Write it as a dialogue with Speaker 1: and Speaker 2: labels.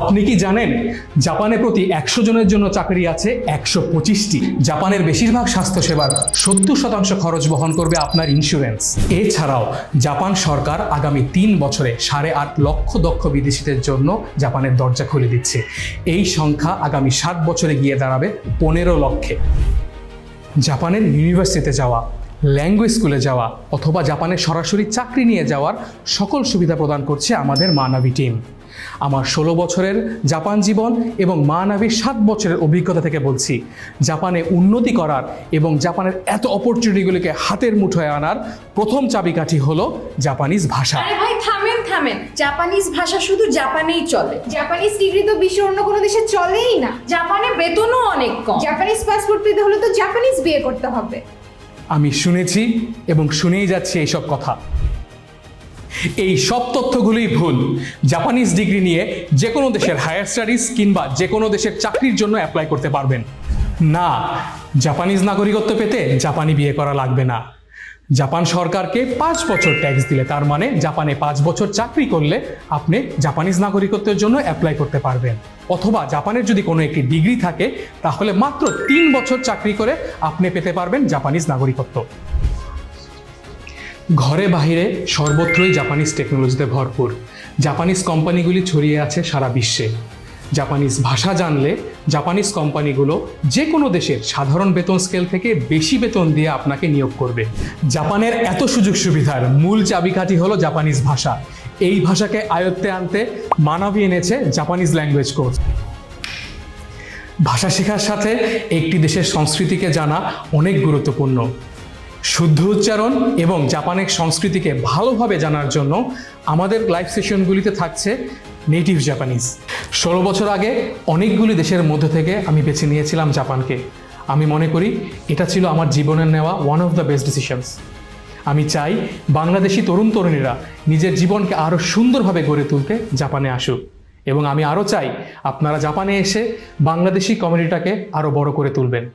Speaker 1: আপনি কি জানেন জাপানে প্রতি ১০০ জনের জন্য চাকরি আছে ১২৫টি। জাপানের বেশিরভাগ স্বাস্থ্যসেবার ৭০% খরচ বহন করবে আপনার ইন্স্যুরেন্স। এছাড়াও জাপান সরকার আগামী ৩ বছরে ৮.৫ লক্ষ দক্ষ বিদেশিদের জন্য জাপানের দরজা খুলে দিচ্ছে। এই সংখ্যা আগামী ৭ বছরে গিয়ে দাঁড়াবে ১৫ লক্ষে। জাপানের ইউনিভার্সিটিতে যাওয়া, ল্যাঙ্গুয়েজ স্কুলে যাওয়া অথবা জাপানের সরাসরি চাকরি নিয়ে যাওয়ার সকল সুবিধা প্রদান করছে আমাদের মা নাভি টিম। আমার ১৬ বছরের জাপান জীবন এবং মা নাভির ৭ বছরের অভিজ্ঞতা থেকে বলছি, জাপানে উন্নতি করার এবং জাপানের এত অপরচুনিটিগুলিকে হাতের মুঠোয় আনার প্রথম চাবিকাঠি হলো জাপানিজ ভাষা।
Speaker 2: আরে ভাই থামেন, জাপানিজ ভাষা শুধু জাপানেই চলে। জাপানিজ ডিগ্রি তো বিশ্বের অন্য কোনো দেশে চলেই না। জাপানে বেতনও অনেক কম। জাপানিজ পাসপোর্ট পেতে হলে তো জাপানিজ বিয়ে করতে হবে।
Speaker 1: আমি শুনেছি এবং শুনেই যাচ্ছি এইসব কথা। এই সব তথ্যগুলোই ভুল। জাপানিজ ডিগ্রি নিয়ে যে কোনো দেশের হায়ার স্টাডিজ কিংবা যে কোনো দেশের চাকরির জন্য অ্যাপ্লাই করতে পারবেন না। জাপানিজ নাগরিকত্ব পেতে জাপানি বিয়ে করা লাগবে না। জাপান সরকারকে ৫ বছর ট্যাক্স দিলে, তার মানে জাপানে ৫ বছর চাকরি করলে আপনি জাপানিজ নাগরিকত্বের জন্য অ্যাপ্লাই করতে পারবেন। অথবা জাপানের যদি কোনো একটি ডিগ্রি থাকে তাহলে মাত্র ৩ বছর চাকরি করে আপনি পেতে পারবেন জাপানিজ নাগরিকত্ব। ঘরে বাহিরে সর্বত্রই জাপানিজ টেকনোলজিতে ভরপুর। জাপানিজ কোম্পানিগুলি ছড়িয়ে আছে সারা বিশ্বে। জাপানিজ ভাষা জানলে জাপানিজ কোম্পানিগুলো যে কোনো দেশের সাধারণ বেতন স্কেল থেকে বেশি বেতন দিয়ে আপনাকে নিয়োগ করবে। জাপানের এত সুযোগ সুবিধার মূল চাবিকাঠি হলো জাপানিজ ভাষা। এই ভাষাকে আয়ত্তে আনতে মা নাভি এনেছে জাপানিজ ল্যাঙ্গুয়েজ কোর্স। ভাষা শেখার সাথে একটি দেশের সংস্কৃতিকে জানা অনেক গুরুত্বপূর্ণ। শুদ্ধ উচ্চারণ এবং জাপানের সংস্কৃতিকে ভালোভাবে জানার জন্য আমাদের লাইভ সেশনগুলিতে থাকছে নেটিভ জাপানিজ। ১৬ বছর আগে অনেকগুলি দেশের মধ্যে থেকে আমি বেছে নিয়েছিলাম জাপানকে। আমি মনে করি এটা ছিল আমার জীবনের নেওয়া one of the best decisions. আমি চাই বাংলাদেশি তরুণ তরুণীরা নিজের জীবনকে আরও সুন্দরভাবে গড়ে তুলতে জাপানে আসুক, এবং আমি আরও চাই আপনারা জাপানে এসে বাংলাদেশি কমিউনিটিটাকে আরও বড় করে তুলবেন।